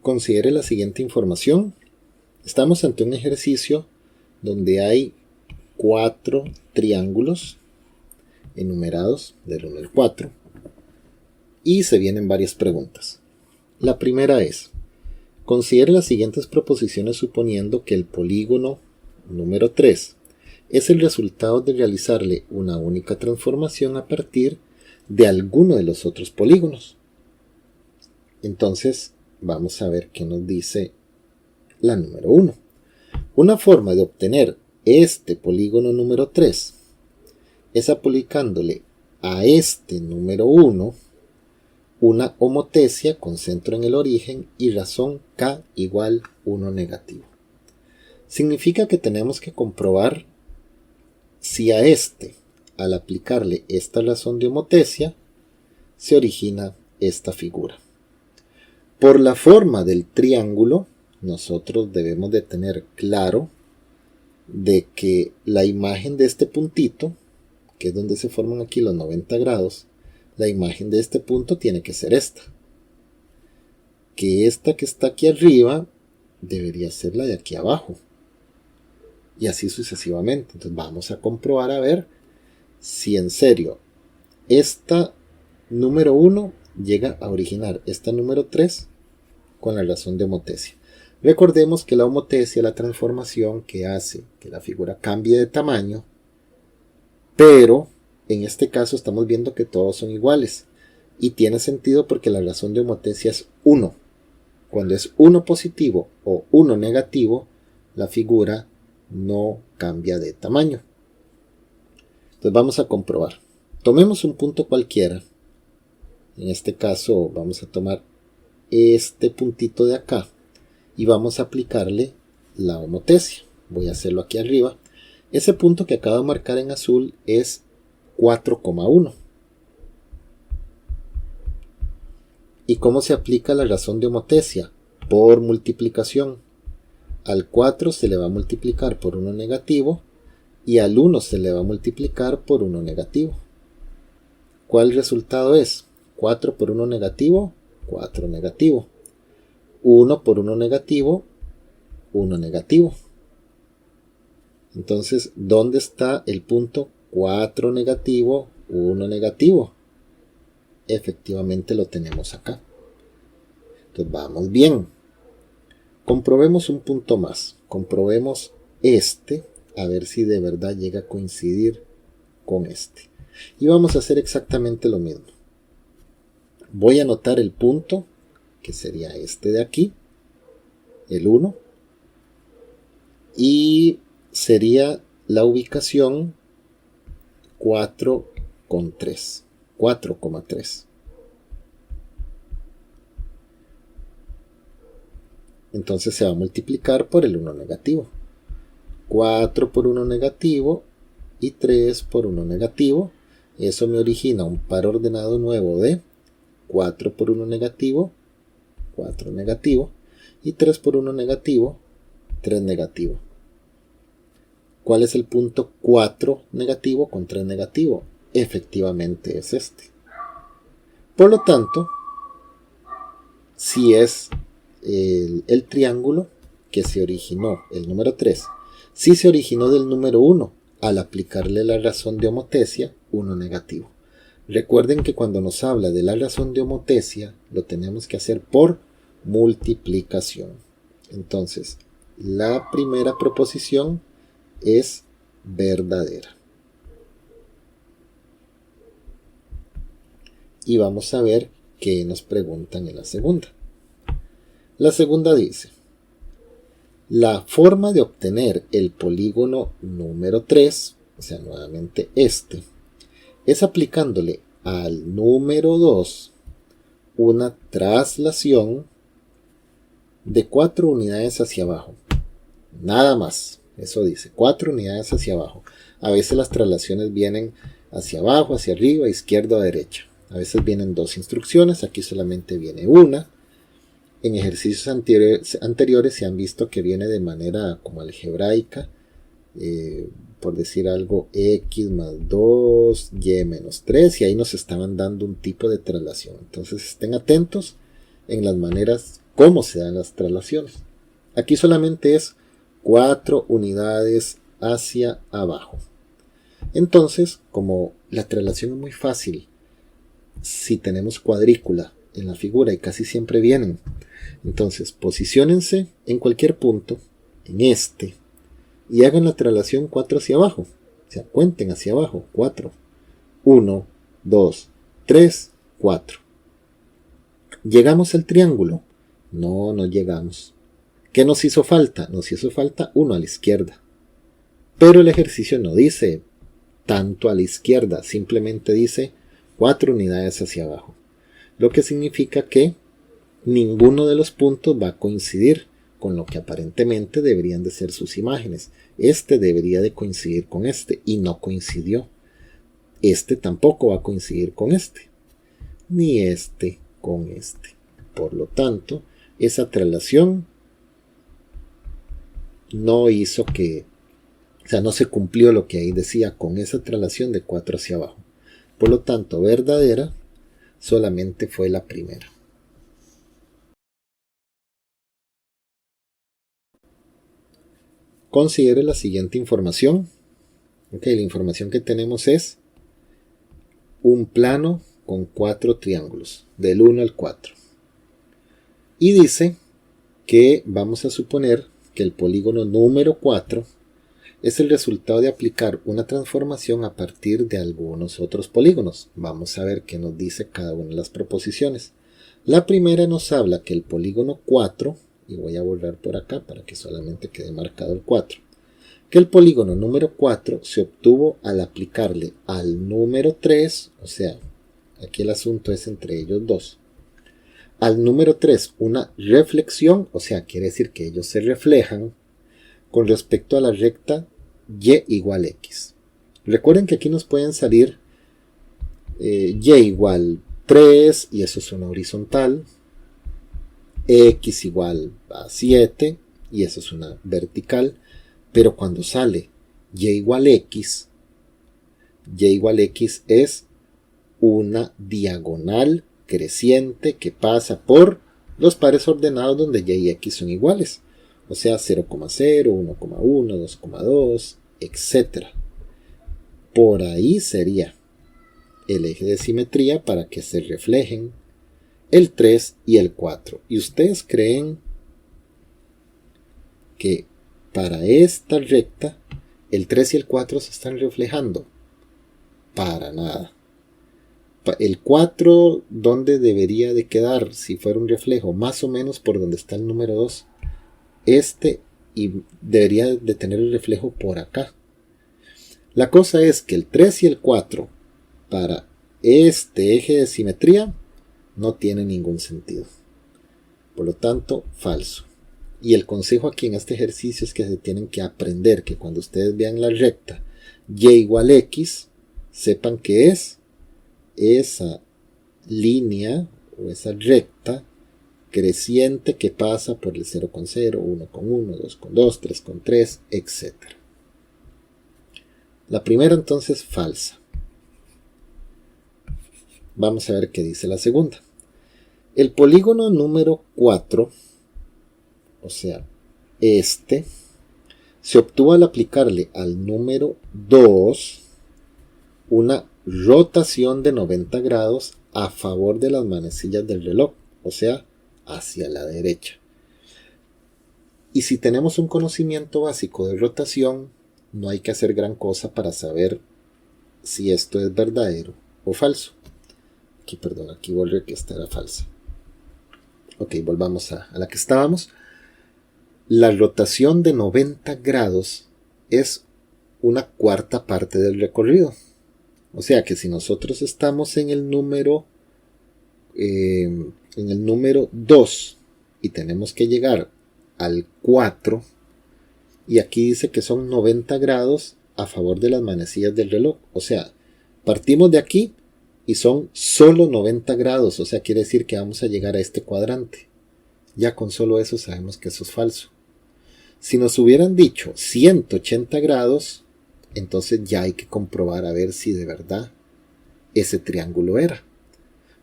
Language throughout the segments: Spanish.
Considere la siguiente información. Estamos ante un ejercicio donde hay 4 triángulos enumerados del 1 al 4 y se vienen varias preguntas. La primera es: considere las siguientes proposiciones suponiendo que el polígono número 3 es el resultado de realizarle una única transformación a partir de alguno de los otros polígonos. Entonces, vamos a ver qué nos dice la número 1. Una forma de obtener este polígono número 3 es aplicándole a este número 1 una homotecia con centro en el origen y razón k igual 1 negativo. Significa que tenemos que comprobar si a este, al aplicarle esta razón de homotecia, se origina esta figura. Por la forma del triángulo, nosotros debemos de tener claro de que la imagen de este puntito, que es donde se forman aquí los 90 grados, la imagen de este punto tiene que ser esta. Que esta que está aquí arriba debería ser la de aquí abajo. Y así sucesivamente. Entonces vamos a comprobar a ver si en serio esta número 1 llega a originar esta número 3 con la razón de homotecia. Recordemos que la homotecia es la transformación que hace que la figura cambie de tamaño, pero en este caso estamos viendo que todos son iguales y tiene sentido porque la razón de homotecia es 1. Cuando es 1 positivo o 1 negativo, la figura no cambia de tamaño. Entonces vamos a comprobar. Tomemos un punto cualquiera. En este caso vamos a tomar este puntito de acá y vamos a aplicarle la homotecia. Voy a hacerlo aquí arriba. Ese punto que acabo de marcar en azul es 4,1. ¿Y cómo se aplica la razón de homotecia? Por multiplicación. Al 4 se le va a multiplicar por 1 negativo y al 1 se le va a multiplicar por 1 negativo. ¿Cuál resultado es? 4 por 1 negativo, 4 negativo. 1 por 1 negativo, 1 negativo. Entonces, ¿dónde está el punto 4 negativo, 1 negativo? Efectivamente lo tenemos acá. Entonces vamos bien. Comprobemos un punto más. Comprobemos este, a ver si de verdad llega a coincidir con este. Y vamos a hacer exactamente lo mismo. Voy a anotar el punto, que sería este de aquí, el 1, y sería la ubicación 4,3. 4,3. Entonces se va a multiplicar por el 1 negativo. 4 por 1 negativo y 3 por 1 negativo. Eso me origina un par ordenado nuevo de 4 por 1 negativo, 4 negativo, y 3 por 1 negativo, 3 negativo. ¿Cuál es el punto 4 negativo con 3 negativo? Efectivamente es este. Por lo tanto, si es el triángulo que se originó, el número 3, si se originó del número 1 al aplicarle la razón de homotecia, 1 negativo. Recuerden que cuando nos habla de la razón de homotecia, lo tenemos que hacer por multiplicación. Entonces, la primera proposición es verdadera. Y vamos a ver qué nos preguntan en la segunda. La segunda dice: la forma de obtener el polígono número 3, o sea, nuevamente este, es aplicándole al número 2 una traslación de 4 unidades hacia abajo. Nada más, eso dice, 4 unidades hacia abajo. A veces las traslaciones vienen hacia abajo, hacia arriba, izquierda o derecha. A veces vienen 2 instrucciones, aquí solamente viene una. En ejercicios anteriores se han visto que viene de manera como algebraica, por decir algo, x más 2, y menos 3, y ahí nos estaban dando un tipo de traslación. Entonces estén atentos en las maneras cómo se dan las traslaciones. Aquí solamente es 4 unidades hacia abajo. Entonces, como la traslación es muy fácil, si tenemos cuadrícula en la figura y casi siempre vienen, entonces posiciónense en cualquier punto, en este, y hagan la traslación 4 hacia abajo. O sea, cuenten hacia abajo, 4. 1, 2, 3, 4. ¿Llegamos al triángulo? No, no llegamos. ¿Qué nos hizo falta? Nos hizo falta 1 a la izquierda. Pero el ejercicio no dice tanto a la izquierda, simplemente dice 4 unidades hacia abajo. Lo que significa que ninguno de los puntos va a coincidir con lo que aparentemente deberían de ser sus imágenes. Este debería de coincidir con este y no coincidió. Este tampoco va a coincidir con este, ni este con este. Por lo tanto, esa traslación no hizo que, o sea, no se cumplió lo que ahí decía con esa traslación de 4 hacia abajo. Por lo tanto, verdadera solamente fue la primera. Considere la siguiente información. La información que tenemos es un plano con 4 triángulos, del 1 al 4. Y dice que vamos a suponer que el polígono número 4 es el resultado de aplicar una transformación a partir de algunos otros polígonos. Vamos a ver qué nos dice cada una de las proposiciones. La primera nos habla que el polígono 4, y voy a borrar por acá para que solamente quede marcado el 4, que el polígono número 4 se obtuvo al aplicarle al número 3, o sea, aquí el asunto es entre ellos dos, al número 3 una reflexión, o sea, quiere decir que ellos se reflejan con respecto a la recta y igual x. Recuerden que aquí nos pueden salir y igual 3, y eso es una horizontal, x igual a 7, y eso es una vertical, pero cuando sale y igual x es una diagonal creciente que pasa por los pares ordenados donde y y x son iguales. O sea, 0,0, 1,1, 2,2, etc. Por ahí sería el eje de simetría para que se reflejen el 3 y el 4. ¿Y ustedes creen que para esta recta el 3 y el 4 se están reflejando? Para nada. El 4, ¿dónde debería de quedar si fuera un reflejo? Más o menos por donde está el número 2. Y debería de tener el reflejo por acá. La cosa es que el 3 y el 4 para este eje de simetría no tiene ningún sentido. Por lo tanto, falso. Y el consejo aquí en este ejercicio es que se tienen que aprender que cuando ustedes vean la recta y igual x, sepan que es esa línea o esa recta creciente que pasa por el 0,0, 1,1, 2,2, 3,3, etc. La primera entonces falsa. Vamos a ver qué dice la segunda. El polígono número 4, o sea, este, se obtuvo al aplicarle al número 2 una rotación de 90 grados a favor de las manecillas del reloj, o sea, hacia la derecha. Y si tenemos un conocimiento básico de rotación, no hay que hacer gran cosa para saber si esto es verdadero o falso. Aquí volví que esta era falsa. Ok, volvamos a la que estábamos. La rotación de 90 grados es una cuarta parte del recorrido. O sea que si nosotros estamos en el número 2 y tenemos que llegar al 4, y aquí dice que son 90 grados a favor de las manecillas del reloj. O sea, partimos de aquí y son solo 90 grados. O sea, quiere decir que vamos a llegar a este cuadrante. Ya con solo eso sabemos que eso es falso. Si nos hubieran dicho 180 grados, entonces ya hay que comprobar a ver si de verdad ese triángulo era.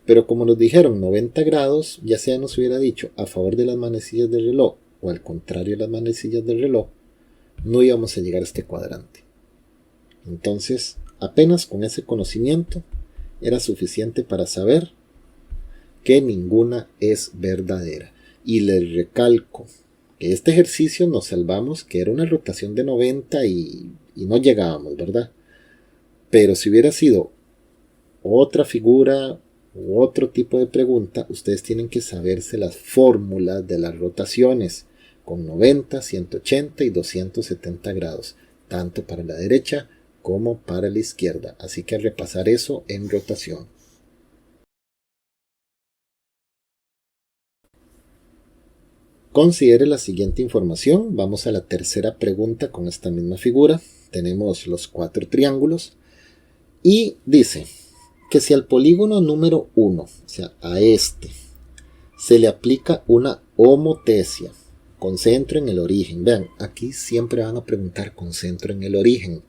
Pero como nos dijeron 90 grados, ya sea nos hubiera dicho a favor de las manecillas del reloj o al contrario de las manecillas del reloj, no íbamos a llegar a este cuadrante. Entonces, apenas con ese conocimiento era suficiente para saber que ninguna es verdadera. Y les recalco que este ejercicio nos salvamos, que era una rotación de 90 y no llegábamos, ¿verdad? Pero si hubiera sido otra figura u otro tipo de pregunta, ustedes tienen que saberse las fórmulas de las rotaciones con 90, 180 y 270 grados, tanto para la derecha como para la izquierda. Así que a repasar eso en rotación. Considere la siguiente información. Vamos a la tercera pregunta con esta misma figura. Tenemos los 4 triángulos y dice que si al polígono número 1, o sea, a este, se le aplica una homotesia con centro en el origen. Vean, aquí siempre van a preguntar con centro en el origen.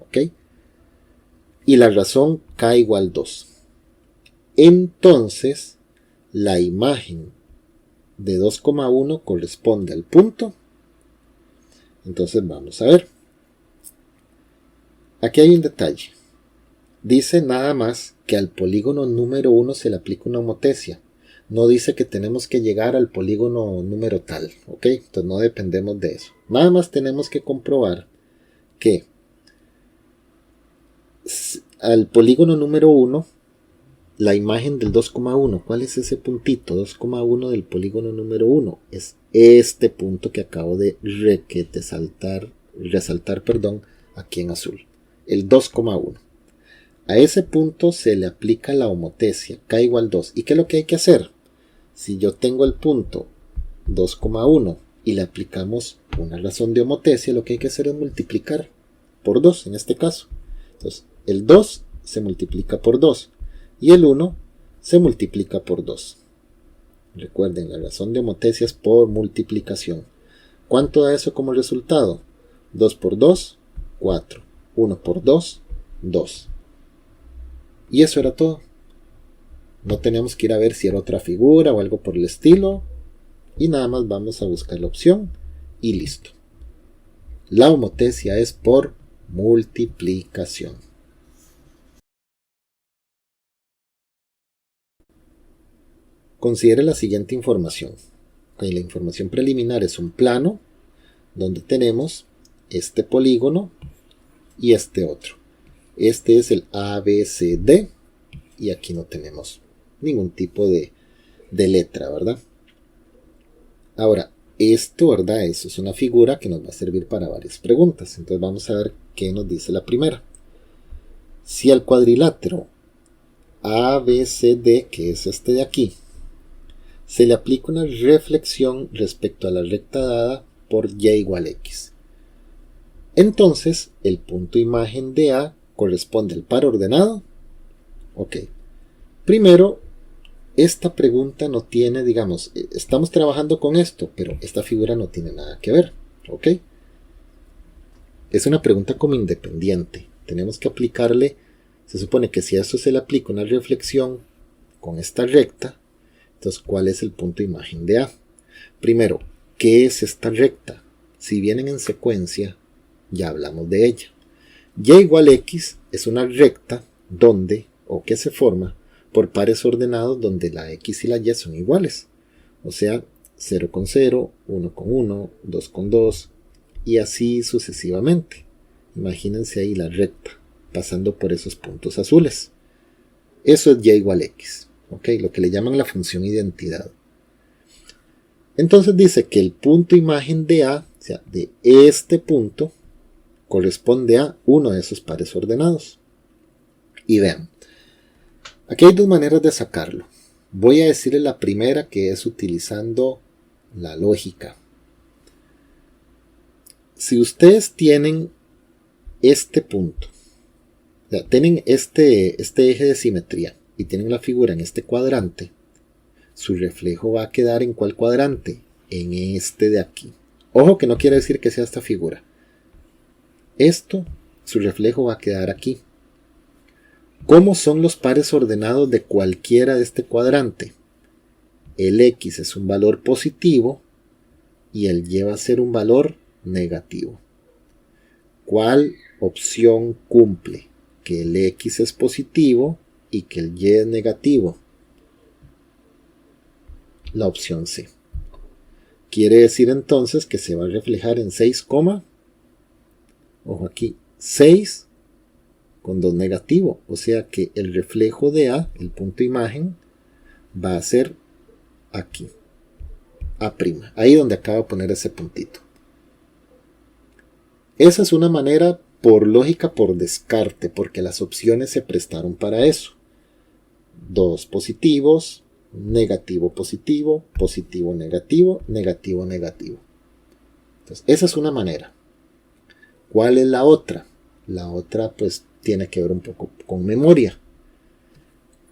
¿Ok? Y la razón k igual 2. Entonces, la imagen de 2,1 corresponde al punto. Entonces vamos a ver. Aquí hay un detalle. Dice nada más que al polígono número 1 se le aplica una homotesia. No dice que tenemos que llegar al polígono número tal. ¿Ok? Entonces no dependemos de eso. Nada más tenemos que comprobar que al polígono número 1 la imagen del 2,1, ¿cuál es ese puntito? 2,1 del polígono número 1. Es este punto que acabo de resaltar, aquí en azul. El 2,1. A ese punto se le aplica la homotesia, k igual 2. ¿Y qué es lo que hay que hacer? Si yo tengo el punto 2,1 y le aplicamos una razón de homotesia, lo que hay que hacer es multiplicar por 2 en este caso. Entonces, el 2 se multiplica por 2. Y el 1 se multiplica por 2. Recuerden, la razón de homotesia es por multiplicación. ¿Cuánto da eso como resultado? 2 por 2, 4. 1 por 2, 2. Y eso era todo. No tenemos que ir a ver si era otra figura o algo por el estilo. Y nada más vamos a buscar la opción y listo. La homotesia es por multiplicación. Considere la siguiente información. La información preliminar es un plano donde tenemos este polígono y este otro. Este es el ABCD y aquí no tenemos ningún tipo de letra, ¿verdad? Ahora, esto, ¿verdad? Eso es una figura que nos va a servir para varias preguntas. Entonces vamos a ver qué nos dice la primera. Si al cuadrilátero ABCD, que es este de aquí, se le aplica una reflexión respecto a la recta dada por y igual x. Entonces, el punto imagen de A corresponde al par ordenado. Ok. Primero, esta pregunta no tiene, digamos, estamos trabajando con esto, pero esta figura no tiene nada que ver. Ok. Es una pregunta como independiente. Tenemos que aplicarle, se supone que si a esto se le aplica una reflexión con esta recta, entonces, ¿cuál es el punto imagen de A? Primero, ¿qué es esta recta? Si vienen en secuencia, ya hablamos de ella. Y igual x es una recta donde, o que se forma, por pares ordenados donde la x y la y son iguales. O sea, 0 con 0, 1 con 1, 2 con 2, y así sucesivamente. Imagínense ahí la recta, pasando por esos puntos azules. Eso es y igual x. Okay, lo que le llaman la función identidad. Entonces dice que el punto imagen de A, o sea, de este punto, corresponde a uno de esos pares ordenados. Y vean, aquí hay dos maneras de sacarlo. Voy a decirles la primera, que es utilizando la lógica. Si ustedes tienen este punto, o sea, tienen este eje de simetría, y tienen la figura en este cuadrante, su reflejo va a quedar ¿en cuál cuadrante? En este de aquí. Ojo que no quiere decir que sea esta figura. Esto, su reflejo va a quedar aquí. ¿Cómo son los pares ordenados de cualquiera de este cuadrante? El X es un valor positivo y el Y va a ser un valor negativo. ¿Cuál opción cumple? Que el X es positivo y que el Y es negativo. La opción C. Quiere decir entonces que se va a reflejar en 6, ojo aquí, 6 con 2 negativo. O sea que el reflejo de A, el punto imagen, va a ser aquí. A'. Ahí donde acabo de poner ese puntito. Esa es una manera por lógica, por descarte, porque las opciones se prestaron para eso. 2 positivos, negativo positivo, positivo negativo, negativo negativo. Entonces, esa es una manera. ¿Cuál es la otra? La otra pues tiene que ver un poco con memoria.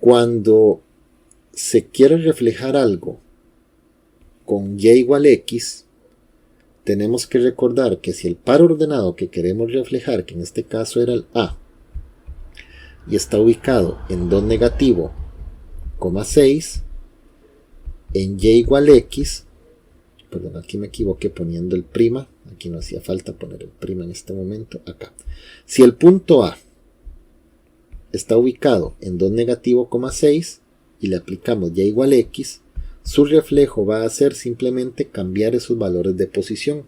Cuando se quiere reflejar algo con y igual x, tenemos que recordar que si el par ordenado que queremos reflejar, que en este caso era el A, y está ubicado en 2 negativo, 6, en y igual x, perdón, aquí me equivoqué poniendo el prima, aquí no hacía falta poner el prima en este momento, acá. Si el punto A está ubicado en 2 negativo, 6 y le aplicamos y igual x, su reflejo va a ser simplemente cambiar esos valores de posición.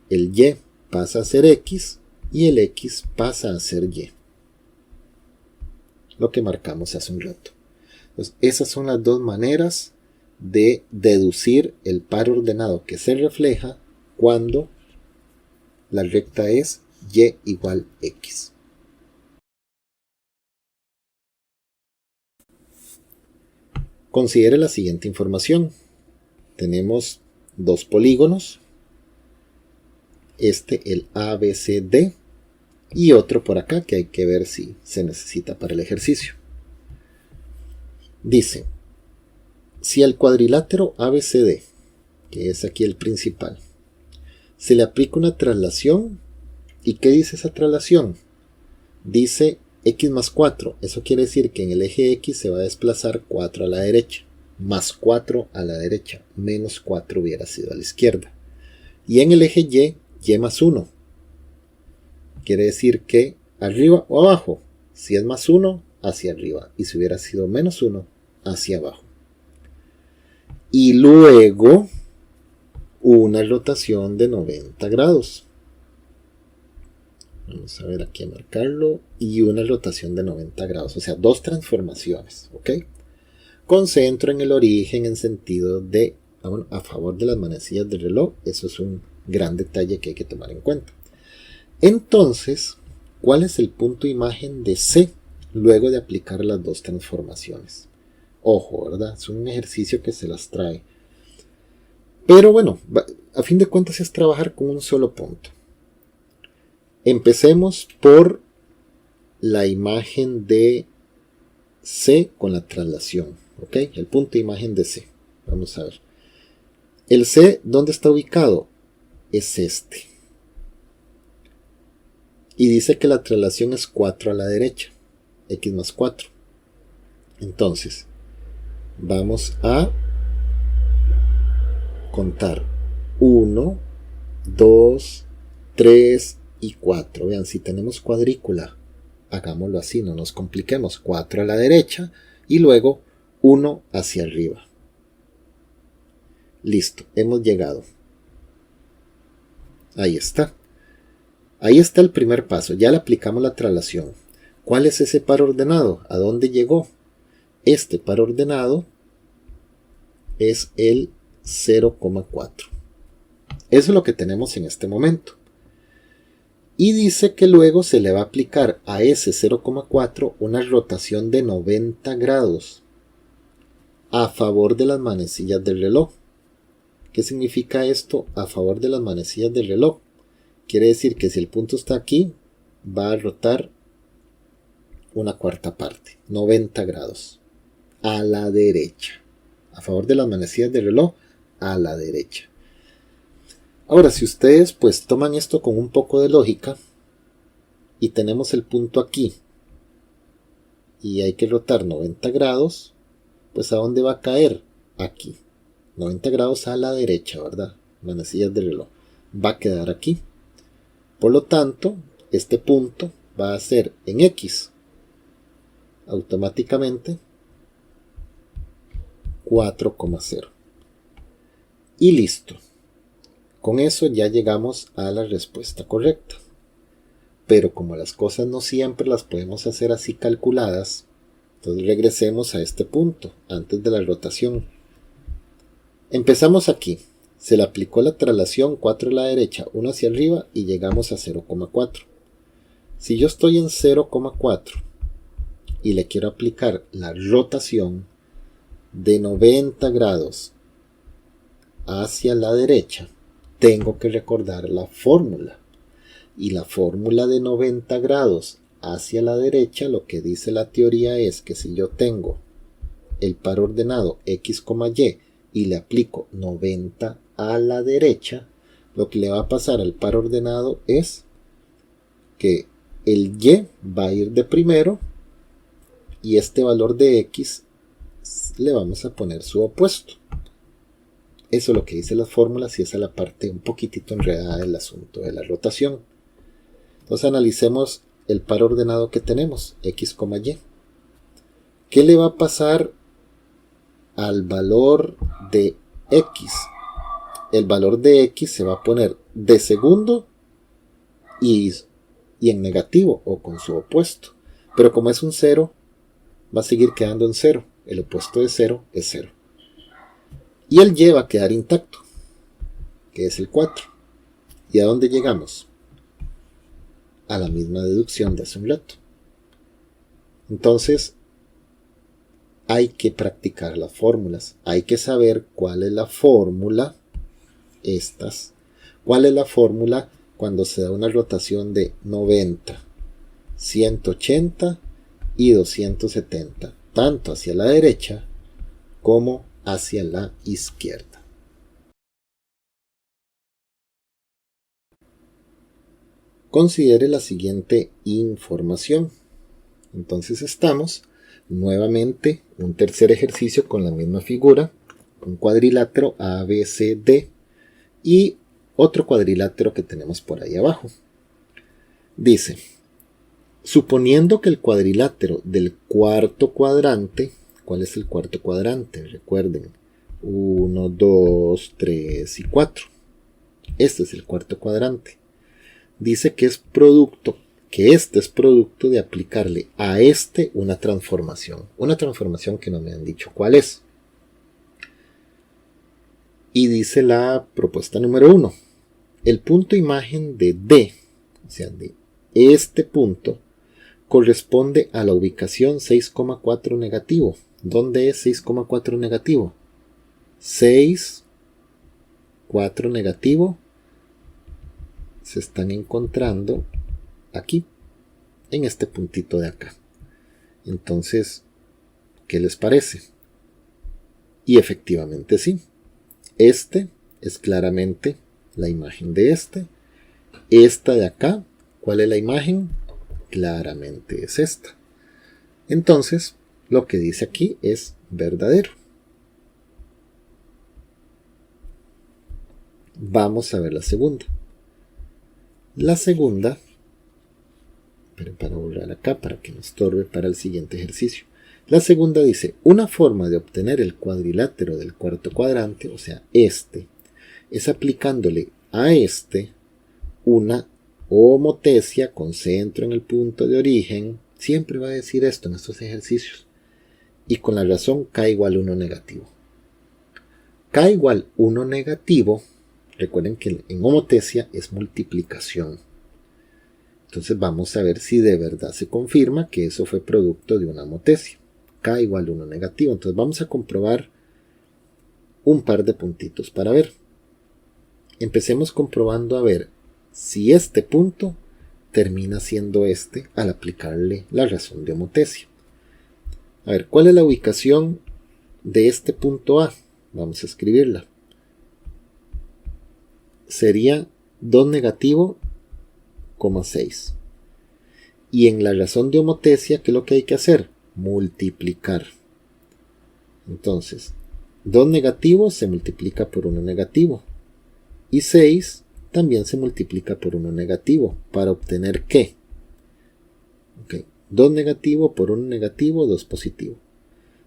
El y pasa a ser x y el x pasa a ser y. Lo que marcamos hace un rato. Entonces, esas son las dos maneras de deducir el par ordenado que se refleja cuando la recta es y igual x. Considere la siguiente información. Tenemos dos polígonos, el ABCD y otro por acá que hay que ver si se necesita para el ejercicio. Dice, si al cuadrilátero ABCD, que es aquí el principal, se le aplica una traslación, ¿y qué dice esa traslación? Dice x más 4, eso quiere decir que en el eje x se va a desplazar 4 a la derecha, más 4 a la derecha, menos 4 hubiera sido a la izquierda. Y en el eje y más 1, quiere decir que arriba o abajo, si es más 1, hacia arriba, y si hubiera sido menos 1, hacia abajo. Y luego una rotación de 90 grados. Vamos a ver aquí a marcarlo. Y una rotación de 90 grados. O sea, dos transformaciones. ¿Ok? Con centro en el origen en sentido de a favor de las manecillas del reloj. Eso es un gran detalle que hay que tomar en cuenta. Entonces, ¿cuál es el punto imagen de C luego de aplicar las dos transformaciones? Ojo, ¿verdad? Es un ejercicio que se las trae. Pero bueno, a fin de cuentas es trabajar con un solo punto. Empecemos por la imagen de C con la traslación. ¿Ok? El punto de imagen de C. Vamos a ver. El C, ¿dónde está ubicado? Es este. Y dice que la traslación es 4 a la derecha. X más 4. Entonces, vamos a contar 1, 2, 3 y 4. Vean, si tenemos cuadrícula, hagámoslo así, no nos compliquemos. 4 a la derecha y luego 1 hacia arriba. Listo, hemos llegado. Ahí está. Ahí está el primer paso, ya le aplicamos la traslación. ¿Cuál es ese par ordenado? ¿A dónde llegó? Este par ordenado es el 0,4. Eso es lo que tenemos en este momento. Y dice que luego se le va a aplicar a ese 0,4 una rotación de 90 grados a favor de las manecillas del reloj. ¿Qué significa esto? A favor de las manecillas del reloj. Quiere decir que si el punto está aquí, va a rotar una cuarta parte, 90 grados, a la derecha. A favor de las manecillas del reloj, a la derecha. Ahora, si ustedes pues toman esto con un poco de lógica y tenemos el punto aquí y hay que rotar 90 grados, pues ¿a dónde va a caer? Aquí. 90 grados a la derecha, ¿verdad? Manecillas del reloj. Va a quedar aquí. Por lo tanto, este punto va a ser en X. Automáticamente 4,0. Y listo. Con eso ya llegamos a la respuesta correcta. Pero como las cosas no siempre las podemos hacer así calculadas, entonces regresemos a este punto, antes de la rotación. Empezamos aquí. Se le aplicó la traslación 4 a la derecha, 1 hacia arriba y llegamos a 0,4. Si yo estoy en 0,4 y le quiero aplicar la rotación de 90 grados hacia la derecha, tengo que recordar la fórmula. Y la fórmula de 90 grados hacia la derecha, lo que dice la teoría es que si yo tengo el par ordenado x, y le aplico 90 a la derecha, lo que le va a pasar al par ordenado es que el y va a ir de primero y este valor de x le vamos a poner su opuesto. Eso es lo que dice las fórmulas y esa es la parte un poquitito enredada del asunto de la rotación. Entonces analicemos el par ordenado que tenemos, x, y. ¿Qué le va a pasar al valor de x? El valor de x se va a poner de segundo y en negativo o con su opuesto. Pero como es un 0, va a seguir quedando en 0. El opuesto de 0 es 0. Y el y va a quedar intacto, que es el 4. ¿Y a dónde llegamos? A la misma deducción de hace un rato. Entonces, hay que practicar las fórmulas. Hay que saber cuál es la fórmula, cuál es la fórmula cuando se da una rotación de 90, 180 y 270, tanto hacia la derecha como hacia la izquierda. Considere la siguiente información. Entonces estamos nuevamente un tercer ejercicio con la misma figura, un cuadrilátero ABCD y otro cuadrilátero que tenemos por ahí abajo. Dice, suponiendo que el cuadrilátero del cuarto cuadrante, ¿cuál es el cuarto cuadrante? Recuerden, 1, 2, 3 y 4. Este es el cuarto cuadrante. Dice que este es producto de aplicarle a este una transformación que no me han dicho cuál es. Y dice la propuesta número 1, el punto imagen de D, o sea, de este punto, corresponde a la ubicación 6,4 negativo. ¿Dónde es 6,4 negativo? 6, 4 negativo, se están encontrando aquí, en este puntito de acá. Entonces, ¿qué les parece? Y efectivamente sí. Este es claramente la imagen de este. Esta de acá, ¿cuál es la imagen? Claramente es esta. Entonces, lo que dice aquí es verdadero. Vamos a ver la segunda. La segunda, pero para borrar acá, para que no estorbe para el siguiente ejercicio. La segunda dice, una forma de obtener el cuadrilátero del cuarto cuadrante, o sea, este, es aplicándole a este una homotesia con centro en el punto de origen. Siempre va a decir esto en estos ejercicios. Y con la razón k igual 1 negativo. K igual 1 negativo, recuerden que en homotesia es multiplicación. Entonces vamos a ver si de verdad se confirma que eso fue producto de una homotesia. K igual 1 negativo. Entonces vamos a comprobar un par de puntitos para ver. Empecemos comprobando a ver si este punto termina siendo este al aplicarle la razón de homotesia. A ver, ¿cuál es la ubicación de este punto A? Vamos a escribirla. Sería 2 negativo, 6. Y en la razón de homotesia, ¿qué es lo que hay que hacer? multiplicar. Entonces, 2 negativo se multiplica por 1 negativo. Y 6 también se multiplica por 1 negativo. ¿Para obtener qué? Okay. 2 negativo por 1 negativo, 2 positivo.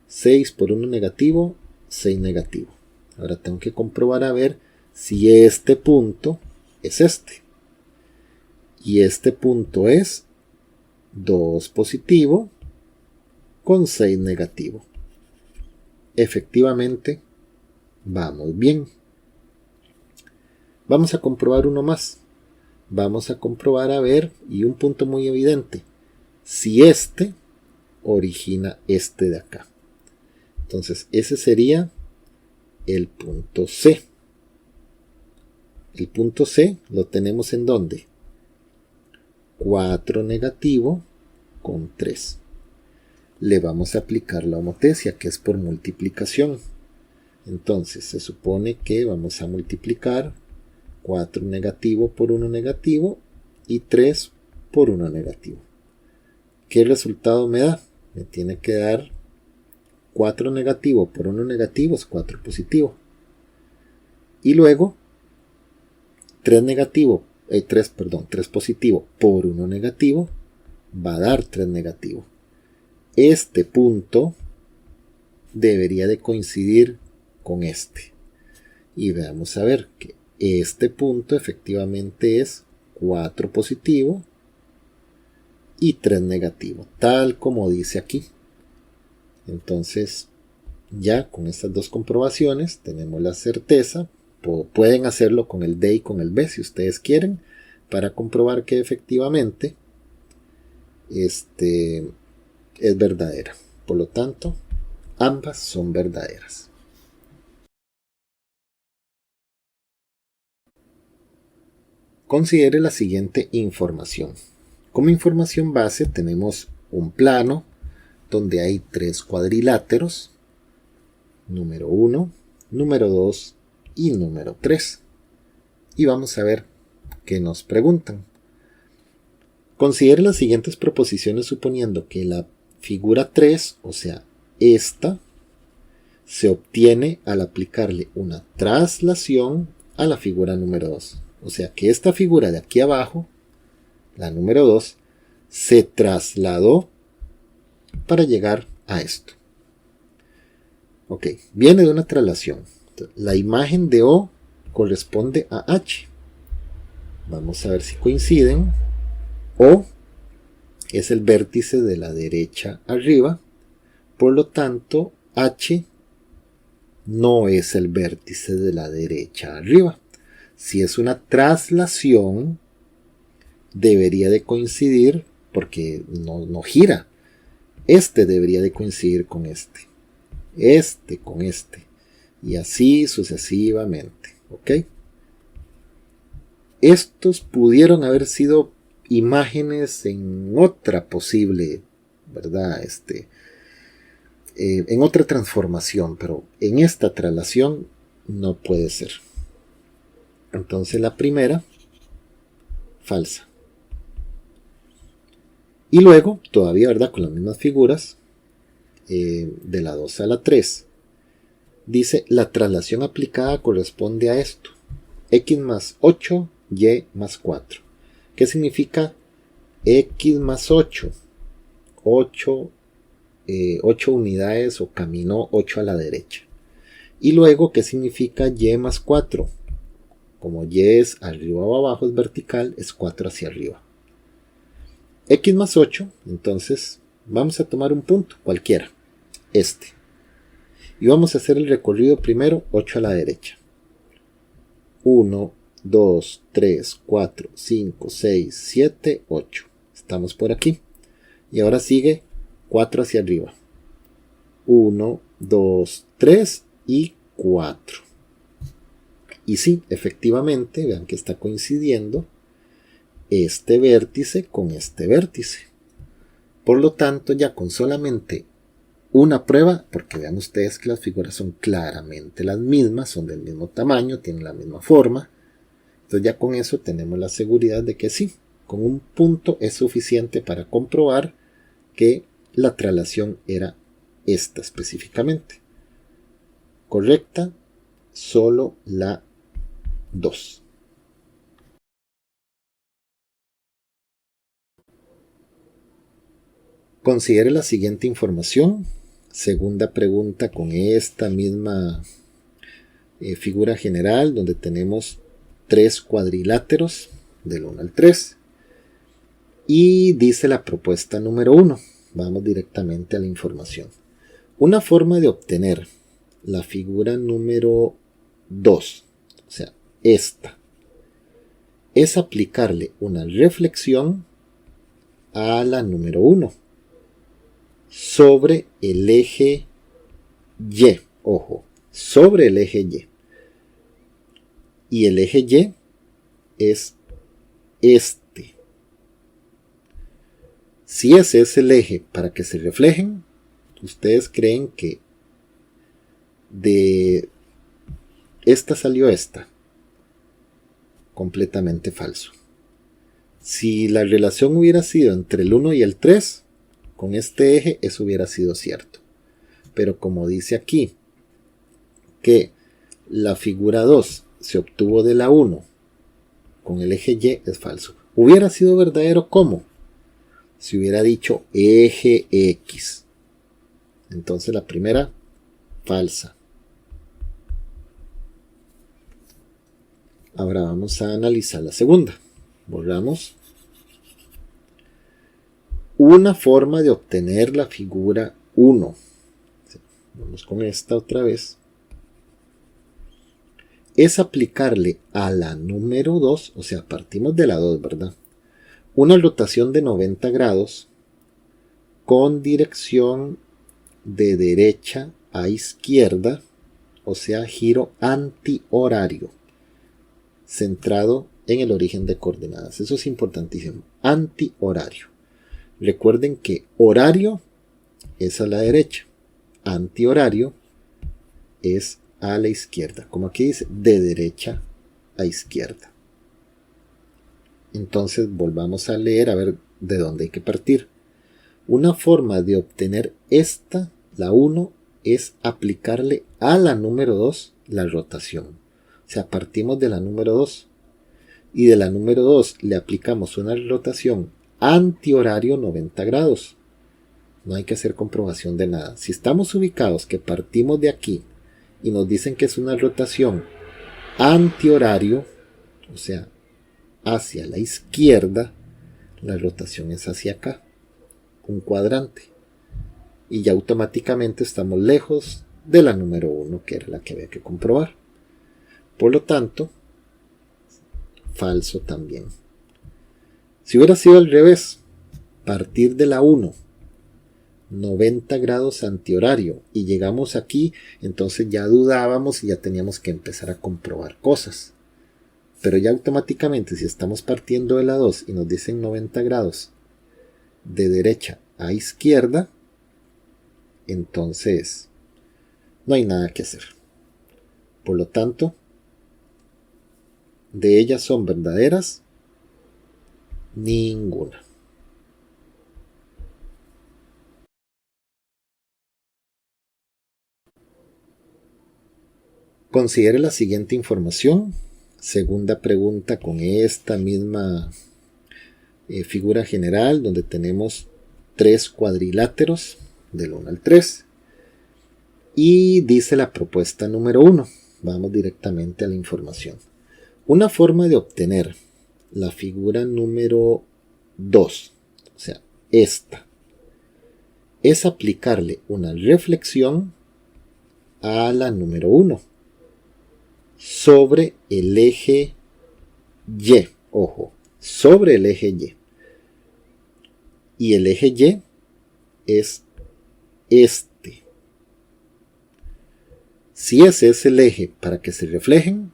6 por 1 negativo, 6 negativo. Ahora tengo que comprobar a ver si este punto es este. Y este punto es 2 positivo con 6 negativo. Efectivamente, vamos bien. Vamos a comprobar uno más. Vamos a comprobar a ver, y un punto muy evidente, si este origina este de acá. Entonces, ese sería el punto C. El punto C lo tenemos en ¿dónde? 4 negativo con 3. Le vamos a aplicar la homotesia, que es por multiplicación. Entonces, se supone que vamos a multiplicar 4 negativo por 1 negativo y 3 por 1 negativo. ¿Qué resultado me da? Me tiene que dar 4 negativo por 1 negativo es 4 positivo. Y luego 3 positivo por 1 negativo va a dar 3 negativo. Este punto debería de coincidir con este. Y veamos a ver que este punto efectivamente es 4 positivo y 3 negativo, tal como dice aquí. Entonces, ya con estas dos comprobaciones tenemos la certeza. Pueden hacerlo con el D y con el B si ustedes quieren, para comprobar que efectivamente es verdadera. Por lo tanto, ambas son verdaderas. Considere la siguiente información. Como información base tenemos un plano donde hay 3 cuadriláteros, número 1, número 2 y número 3. Y vamos a ver qué nos preguntan. Considere las siguientes proposiciones suponiendo que la figura 3, o sea, esta, se obtiene al aplicarle una traslación a la figura número 2. O sea que esta figura de aquí abajo, la número 2, se trasladó para llegar a esto. Ok, viene de una traslación. La imagen de O corresponde a H. Vamos a ver si coinciden. O es el vértice de la derecha arriba. Por lo tanto, H no es el vértice de la derecha arriba. Si es una traslación, debería de coincidir, porque no gira. Este debería de coincidir con este. Este con este. Y así sucesivamente. ¿Ok? Estos pudieron haber sido imágenes en otra posible, ¿verdad? En otra transformación, pero en esta traslación no puede ser. Entonces la primera, falsa. Y luego, todavía, ¿verdad? Con las mismas figuras, de la 2 a la 3, dice la traslación aplicada corresponde a esto. X más 8, Y más 4. ¿Qué significa X más 8? 8 unidades o caminó 8 a la derecha. Y luego, ¿qué significa Y más 4? Como Y es arriba o abajo, es vertical, es 4 hacia arriba. X más 8, entonces vamos a tomar un punto, cualquiera, este. Y vamos a hacer el recorrido primero 8 a la derecha. 1, 2, 3, 4, 5, 6, 7, 8. Estamos por aquí. Y ahora sigue 4 hacia arriba. 1, 2, 3 y 4. Y sí, efectivamente, vean que está coincidiendo este vértice con este vértice. Por lo tanto, ya con solamente una prueba, porque vean ustedes que las figuras son claramente las mismas, son del mismo tamaño, tienen la misma forma. Entonces ya con eso tenemos la seguridad de que sí, con un punto es suficiente para comprobar que la traslación era esta específicamente. Correcta, solo la 2. Considere la siguiente información. Segunda pregunta con esta misma figura general donde tenemos 3 cuadriláteros del 1 al 3. Y dice la propuesta número 1. Vamos directamente a la información. Una forma de obtener la figura número 2, o sea, esta, es aplicarle una reflexión a la número 1 sobre el eje Y. Ojo, sobre el eje Y. Y el eje Y es este. Si ese es el eje para que se reflejen, ustedes creen que de esta salió esta. Completamente falso. Si la relación hubiera sido entre el 1 y el 3, con este eje eso hubiera sido cierto. Pero como dice aquí que la figura 2 se obtuvo de la 1 con el eje Y, es falso. Hubiera sido verdadero ¿cómo? Si hubiera dicho eje X. Entonces la primera, falsa. Ahora vamos a analizar la segunda. Borramos. Una forma de obtener la figura 1. Vamos con esta otra vez. Es aplicarle a la número 2, o sea, partimos de la 2, ¿verdad? Una rotación de 90 grados con dirección de derecha a izquierda, o sea, giro antihorario, centrado en el origen de coordenadas. Eso es importantísimo. Antihorario. Recuerden que horario es a la derecha, antihorario es a la izquierda, como aquí dice, de derecha a izquierda. Entonces volvamos a leer a ver de dónde hay que partir. Una forma de obtener esta, la 1, es aplicarle a la número 2 la rotación. O sea, partimos de la número 2 y de la número 2 le aplicamos una rotación antihorario 90 grados. No hay que hacer comprobación de nada. Si estamos ubicados que partimos de aquí y nos dicen que es una rotación antihorario, o sea, hacia la izquierda, la rotación es hacia acá, un cuadrante. Y ya automáticamente estamos lejos de la número 1, que era la que había que comprobar. Por lo tanto, falso también. Si hubiera sido al revés, partir de la 1, 90 grados antihorario, y llegamos aquí, entonces ya dudábamos y ya teníamos que empezar a comprobar cosas. Pero ya automáticamente, si estamos partiendo de la 2 y nos dicen 90 grados de derecha a izquierda, entonces no hay nada que hacer. Por lo tanto, de ellas son verdaderas ninguna. Considere la siguiente información. Segunda pregunta con esta misma figura general donde tenemos 3 cuadriláteros del 1 al 3. Y dice la propuesta número 1. Vamos directamente a la información. Una forma de obtener la figura número 2, o sea, esta, es aplicarle una reflexión a la número 1 sobre el eje Y. Ojo, sobre el eje Y. Y el eje Y es este. Si ese es el eje para que se reflejen,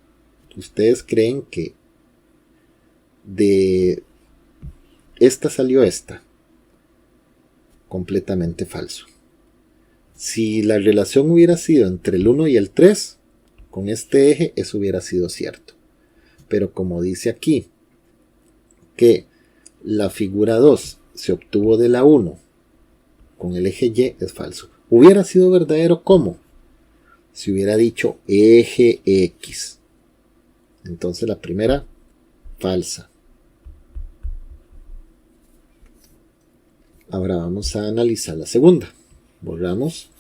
ustedes creen que de esta salió esta. Completamente falso. Si la relación hubiera sido entre el 1 y el 3, con este eje eso hubiera sido cierto. Pero como dice aquí que la figura 2 se obtuvo de la 1 con el eje Y es falso. Hubiera sido verdadero ¿cómo? Si hubiera dicho eje X. Entonces la primera, falsa. Ahora vamos a analizar la segunda. Borramos.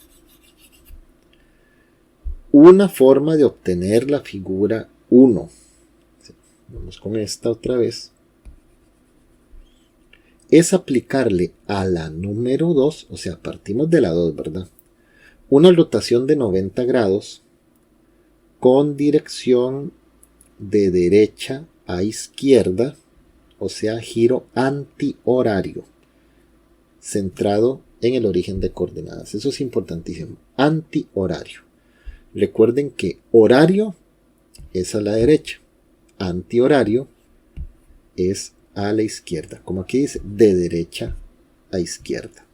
Una forma de obtener la figura 1. Vamos con esta otra vez. Es aplicarle a la número 2, o sea, partimos de la 2, ¿verdad? Una rotación de 90 grados con dirección de derecha a izquierda, o sea, giro antihorario, centrado en el origen de coordenadas. Eso es importantísimo. Antihorario. Recuerden que horario es a la derecha, antihorario es a la izquierda, como aquí dice, de derecha a izquierda.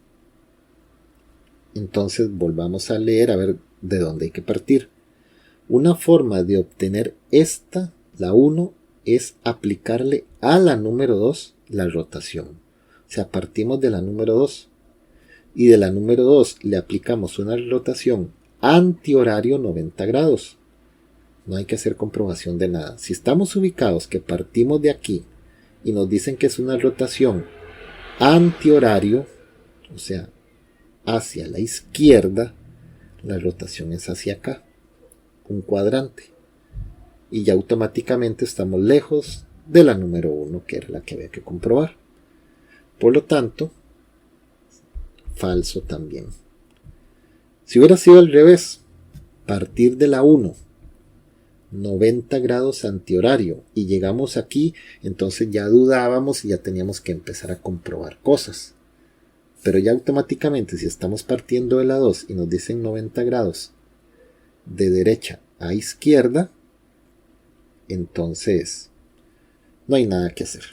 Entonces volvamos a leer a ver de dónde hay que partir. Una forma de obtener esta, la 1, es aplicarle a la número 2 la rotación. O sea, partimos de la número 2 y de la número 2 le aplicamos una rotación antihorario 90 grados. No hay que hacer comprobación de nada. Si estamos ubicados que partimos de aquí y nos dicen que es una rotación antihorario, o sea, hacia la izquierda, la rotación es hacia acá, un cuadrante. Y ya automáticamente estamos lejos de la número 1, que era la que había que comprobar. Por lo tanto, falso también. Si hubiera sido al revés, partir de la 1, 90 grados antihorario, y llegamos aquí, entonces ya dudábamos y ya teníamos que empezar a comprobar cosas. Pero ya automáticamente, si estamos partiendo de la 2 y nos dicen 90 grados de derecha a izquierda, entonces no hay nada que hacer.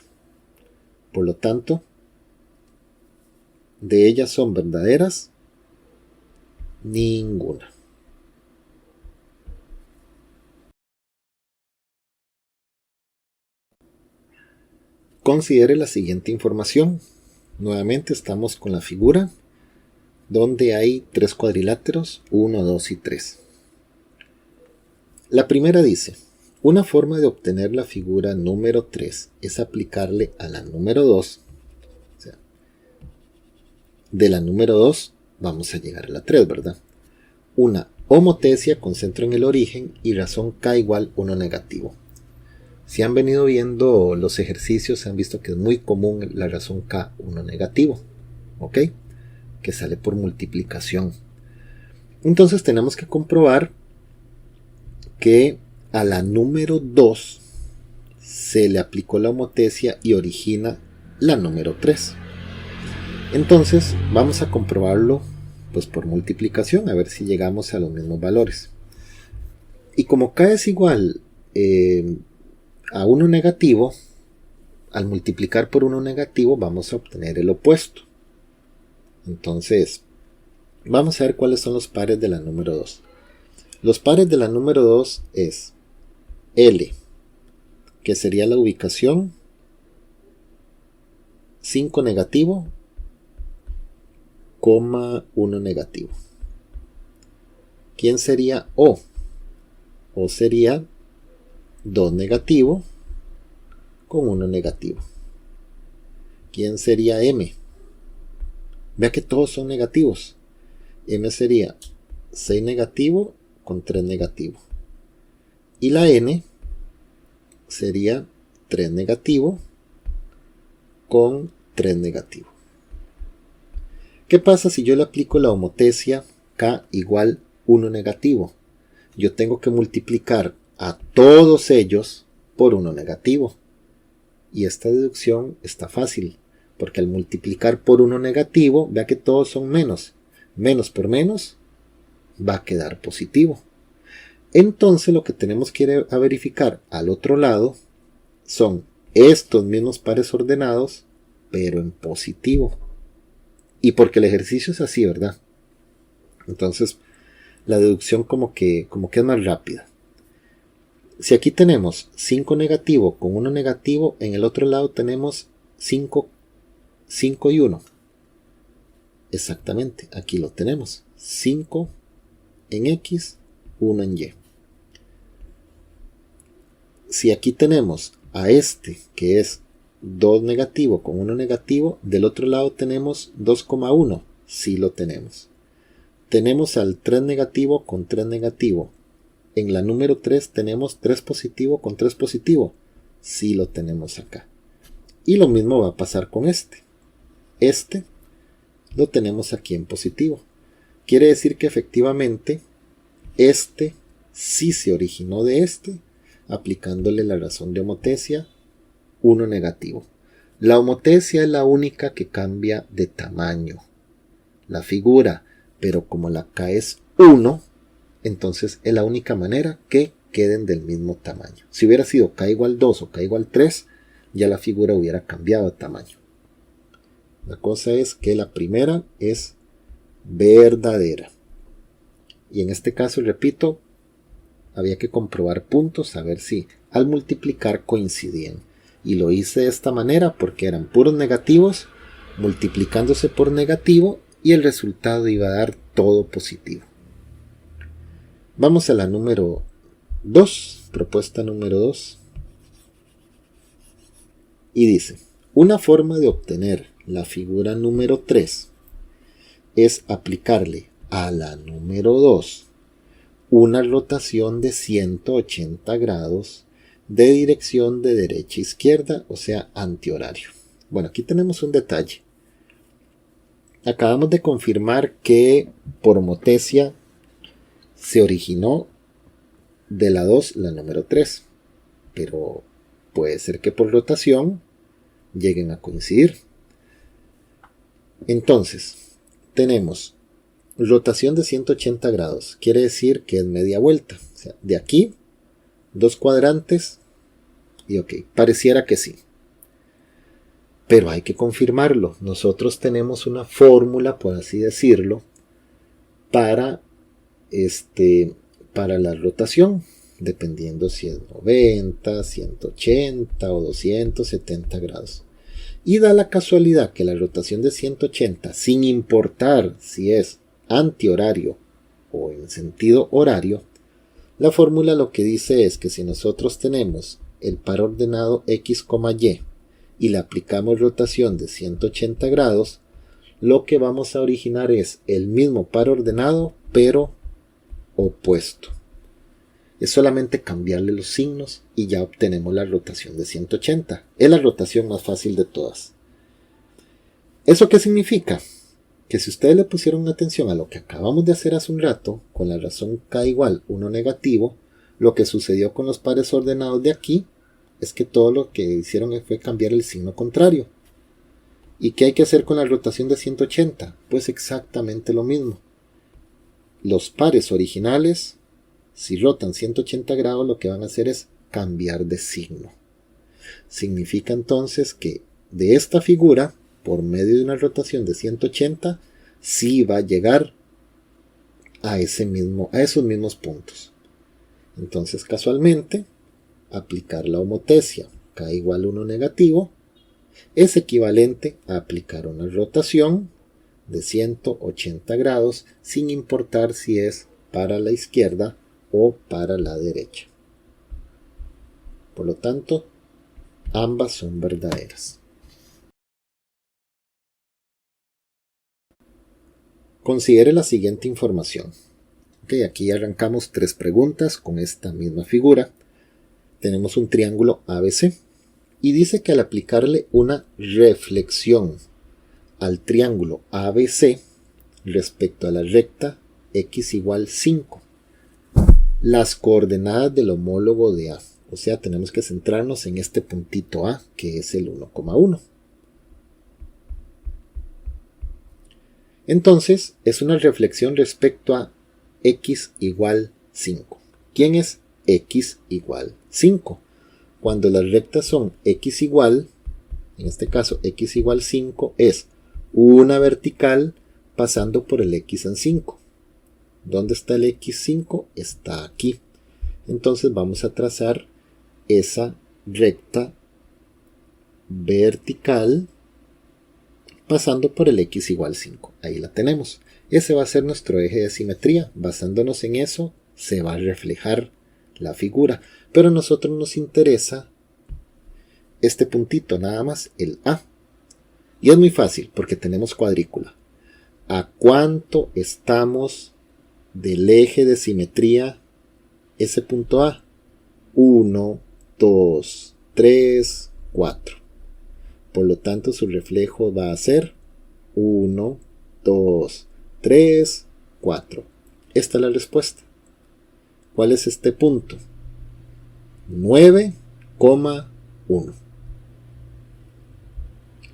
Por lo tanto, de ellas son verdaderas ninguna. Considere la siguiente información. Nuevamente estamos con la figura donde hay 3 cuadriláteros, 1, 2 y 3. La primera dice, una forma de obtener la figura número 3 es aplicarle a la número 2. O sea, de la número 2 vamos a llegar a la 3, ¿verdad? Una homotesia con centro en el origen y razón K igual 1 negativo. Si han venido viendo los ejercicios, han visto que es muy común la razón K 1 negativo, ¿ok? Que sale por multiplicación. Entonces tenemos que comprobar que a la número 2 se le aplicó la homotesia y origina la número 3. Entonces vamos a comprobarlo pues por multiplicación, a ver si llegamos a los mismos valores. Y como K es igual a 1 negativo, al multiplicar por 1 negativo vamos a obtener el opuesto. Entonces, vamos a ver cuáles son los pares de la número 2. Los pares de la número 2 es L, que sería la ubicación 5 negativo, 1 negativo. ¿Quién sería O? O sería 2 negativo con 1 negativo. ¿Quién sería M? Vea que todos son negativos. M sería 6 negativo con 3 negativo. Y la N sería 3 negativo con 3 negativo. ¿Qué pasa si yo le aplico la homotesia K igual 1 negativo? Yo tengo que multiplicar a todos ellos por 1 negativo. Y esta deducción está fácil, porque al multiplicar por 1 negativo, vea que todos son menos. Menos por menos va a quedar positivo. Entonces lo que tenemos que ir a verificar al otro lado son estos mismos pares ordenados, pero en positivo. Y porque el ejercicio es así, ¿verdad? Entonces la deducción como que es más rápida. Si aquí tenemos 5 negativo con 1 negativo, en el otro lado tenemos 5 y 1. Exactamente, aquí lo tenemos. 5 en X, 1 en Y. Si aquí tenemos a este, que es 2 negativo con 1 negativo, del otro lado tenemos 2,1. Sí lo tenemos. Tenemos al 3 negativo con 3 negativo. En la número 3 tenemos 3 positivo con 3 positivo. Sí lo tenemos acá. Y lo mismo va a pasar con este. Este lo tenemos aquí en positivo. Quiere decir que efectivamente este sí se originó de este, aplicándole la razón de homotesia 1 negativo. La homotesia es la única que cambia de tamaño. La figura, pero como la K es 1, entonces es la única manera que queden del mismo tamaño. Si hubiera sido K igual 2 o K igual 3, ya la figura hubiera cambiado de tamaño. La cosa es que la primera es verdadera. Y en este caso, repito, había que comprobar puntos a ver si al multiplicar coincidían. Y lo hice de esta manera porque eran puros negativos multiplicándose por negativo y el resultado iba a dar todo positivo. Vamos a la número 2, propuesta número 2. Y dice, una forma de obtener la figura número 3 es aplicarle a la número 2 una rotación de 180 grados de dirección de derecha a izquierda, o sea, antihorario. Bueno, aquí tenemos un detalle. Acabamos de confirmar que por homotesia se originó de la 2 la número 3, pero puede ser que por rotación lleguen a coincidir. Entonces, tenemos rotación de 180 grados, quiere decir que es media vuelta. O sea, de aquí, 2 cuadrantes, y ok, pareciera que sí. Pero hay que confirmarlo. Nosotros tenemos una fórmula, por así decirlo, para la rotación, dependiendo si es 90, 180 o 270 grados. Y da la casualidad que la rotación de 180, sin importar si es antihorario o en sentido horario, la fórmula lo que dice es que si nosotros tenemos el par ordenado X, Y le aplicamos rotación de 180 grados, lo que vamos a originar es el mismo par ordenado pero opuesto. Es solamente cambiarle los signos y ya obtenemos la rotación de 180. Es la rotación más fácil de todas. ¿Eso qué significa? Que si ustedes le pusieron atención a lo que acabamos de hacer hace un rato, con la razón K igual 1 negativo, lo que sucedió con los pares ordenados de aquí es que todo lo que hicieron fue cambiar el signo contrario. ¿Y qué hay que hacer con la rotación de 180? Pues exactamente lo mismo. Los pares originales, si rotan 180 grados, lo que van a hacer es cambiar de signo. Significa entonces que de esta figura, por medio de una rotación de 180, sí va a llegar a esos mismos puntos. Entonces, casualmente, aplicar la homotesia K igual 1 negativo es equivalente a aplicar una rotación de 180 grados sin importar si es para la izquierda o para la derecha. Por lo tanto, ambas son verdaderas. Considere la siguiente información. Okay, aquí arrancamos 3 preguntas con esta misma figura. Tenemos un triángulo ABC y dice que al aplicarle una reflexión al triángulo ABC respecto a la recta X igual 5, las coordenadas del homólogo de A, o sea, tenemos que centrarnos en este puntito A, que es el 1,1. Entonces, es una reflexión respecto a X igual 5. ¿Quién es X igual 5? Cuando las rectas son X igual, en este caso X igual 5, es una vertical pasando por el X en 5. ¿Dónde está el X5? Está aquí. Entonces vamos a trazar esa recta vertical pasando por el x igual 5. Ahí la tenemos. Ese va a ser nuestro eje de simetría. Basándonos en eso, se va a reflejar la figura. Pero a nosotros nos interesa este puntito nada más, el A. Y es muy fácil porque tenemos cuadrícula. ¿A cuánto estamos del eje de simetría ese punto A? 1, 2, 3, 4. Por lo tanto, su reflejo va a ser 1, 2, 3, 4. Esta es la respuesta. ¿Cuál es este punto? 9,1.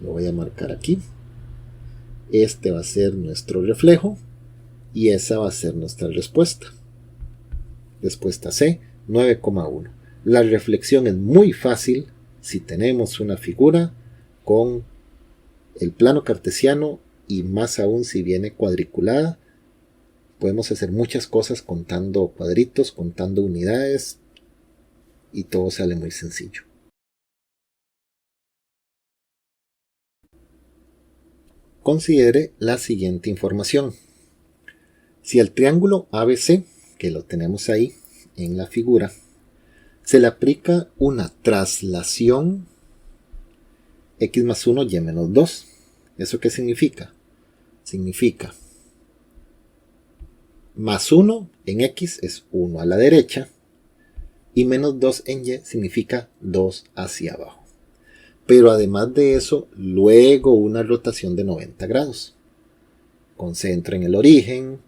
Lo voy a marcar aquí. Este va a ser nuestro reflejo y esa va a ser nuestra respuesta. Respuesta C, 9,1. La reflexión es muy fácil si tenemos una figura con el plano cartesiano y más aún si viene cuadriculada. Podemos hacer muchas cosas contando cuadritos, contando unidades y todo sale muy sencillo. Considere la siguiente información. Si al triángulo ABC, que lo tenemos ahí en la figura, se le aplica una traslación x más 1, y menos 2. ¿Eso qué significa? Significa más 1 en x es 1 a la derecha y menos 2 en y significa 2 hacia abajo. Pero además de eso, luego una rotación de 90 grados. Concentra en el origen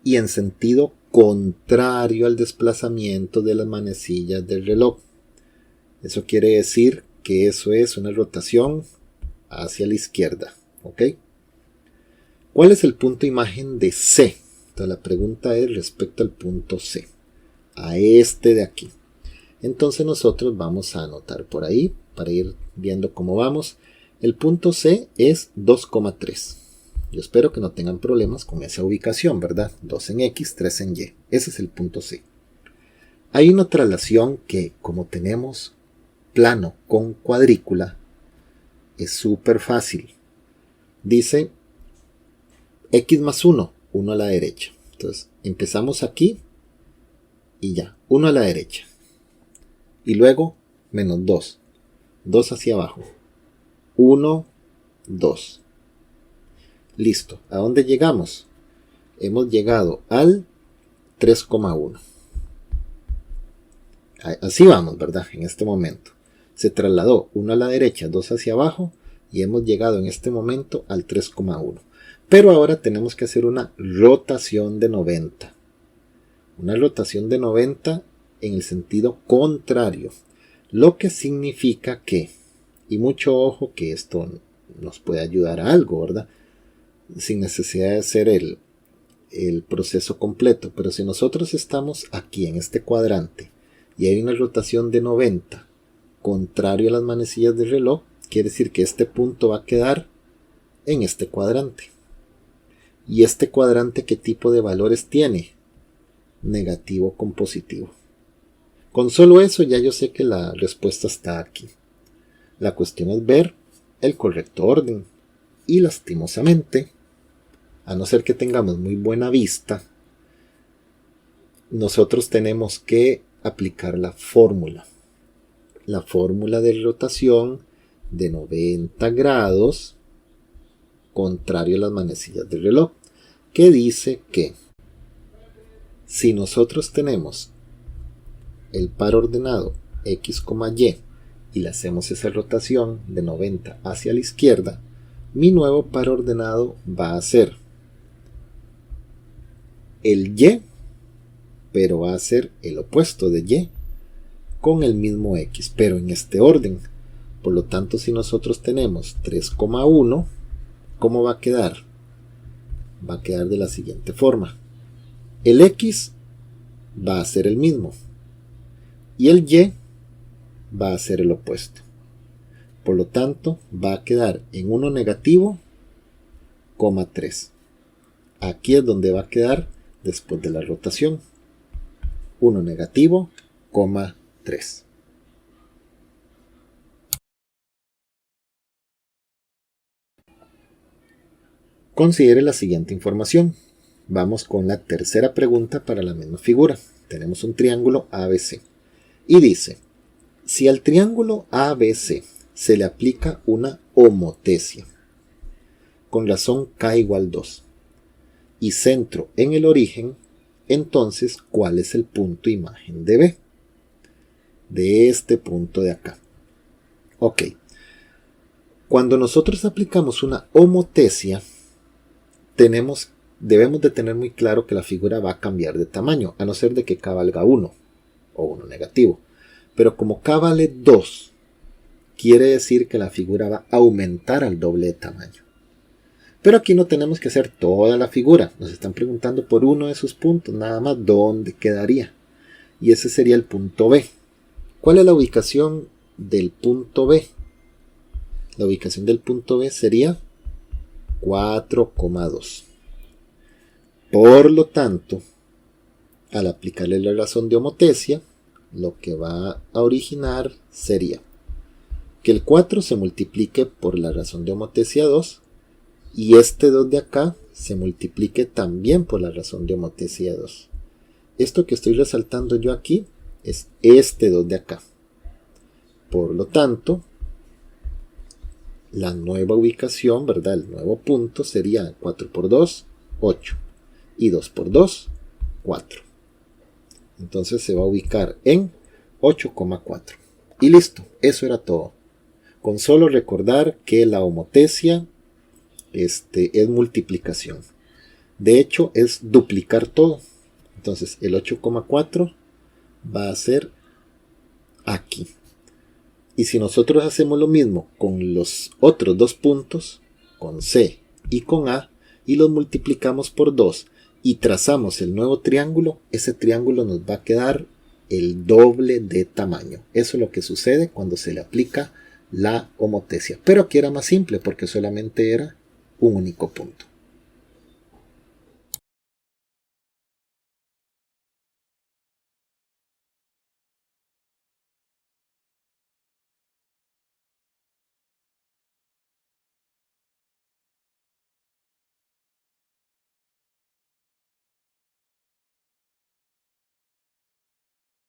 y en sentido contrario al desplazamiento de las manecillas del reloj. Eso quiere decir que eso es una rotación hacia la izquierda. ¿Ok? ¿Cuál es el punto imagen de C? Entonces la pregunta es respecto al punto C. A este de aquí. Entonces nosotros vamos a anotar por ahí para ir viendo cómo vamos. El punto C es 2,3. Yo espero que no tengan problemas con esa ubicación, ¿verdad? 2 en X, 3 en Y. Ese es el punto C. Hay una traslación que, como tenemos plano con cuadrícula, es súper fácil. Dice X más 1, 1 a la derecha. Entonces, empezamos aquí y ya, 1 a la derecha. Y luego, menos 2. 2 hacia abajo. 1, 2. Listo. ¿A dónde llegamos? Hemos llegado al 3,1. Así vamos, ¿verdad? En este momento. Se trasladó 1 a la derecha, 2 hacia abajo y hemos llegado en este momento al 3,1. Pero ahora tenemos que hacer una rotación de 90. Una rotación de 90 en el sentido contrario. Lo que significa que, y mucho ojo que esto nos puede ayudar a algo, ¿verdad? Sin necesidad de hacer el proceso completo. Pero si nosotros estamos aquí en este cuadrante y hay una rotación de 90 contrario a las manecillas del reloj, quiere decir que este punto va a quedar en este cuadrante. ¿Y este cuadrante qué tipo de valores tiene? Negativo con positivo. Con solo eso ya yo sé que la respuesta está aquí. La cuestión es ver el correcto orden. Y lastimosamente, a no ser que tengamos muy buena vista, nosotros tenemos que aplicar la fórmula. La fórmula de rotación de 90 grados contrario a las manecillas del reloj, que dice que si nosotros tenemos el par ordenado x, y le hacemos esa rotación de 90 hacia la izquierda, mi nuevo par ordenado va a ser el y, pero va a ser el opuesto de y con el mismo x, pero en este orden. Por lo tanto, si nosotros tenemos 3,1, ¿cómo va a quedar? Va a quedar de la siguiente forma. El x va a ser el mismo y el y va a ser el opuesto. Por lo tanto, va a quedar en 1 negativo, 3. Aquí es donde va a quedar después de la rotación. 1 negativo, 3. Considere la siguiente información. Vamos con la tercera pregunta para la misma figura. Tenemos un triángulo ABC. Y dice, si al triángulo ABC se le aplica una homotesia, con razón K igual 2, y centro en el origen, entonces, ¿cuál es el punto imagen de B? De este punto de acá. Ok. Cuando nosotros aplicamos una homotesia, debemos de tener muy claro que la figura va a cambiar de tamaño, a no ser de que K valga 1 o 1 negativo. Pero como K vale 2, quiere decir que la figura va a aumentar al doble de tamaño. Pero aquí no tenemos que hacer toda la figura. Nos están preguntando por uno de sus puntos, nada más dónde quedaría. Y ese sería el punto B. ¿Cuál es la ubicación del punto B? La ubicación del punto B sería 4,2. Por lo tanto, al aplicarle la razón de homotesia, lo que va a originar sería que el 4 se multiplique por la razón de homotesia 2 y este 2 de acá se multiplique también por la razón de homotesia 2. Esto que estoy resaltando yo aquí es este 2 de acá. Por lo tanto, la nueva ubicación, ¿verdad? El nuevo punto sería 4 por 2, 8. Y 2 por 2, 4. Entonces se va a ubicar en 8,4. Y listo, eso era todo. Con solo recordar que la homotesia es multiplicación. De hecho, es duplicar todo. Entonces, el 8,4 va a ser aquí. Y si nosotros hacemos lo mismo con los otros dos puntos, con C y con A, y los multiplicamos por 2 y trazamos el nuevo triángulo, ese triángulo nos va a quedar el doble de tamaño. Eso es lo que sucede cuando se le aplica la homotesia. Pero aquí era más simple porque solamente era un único punto.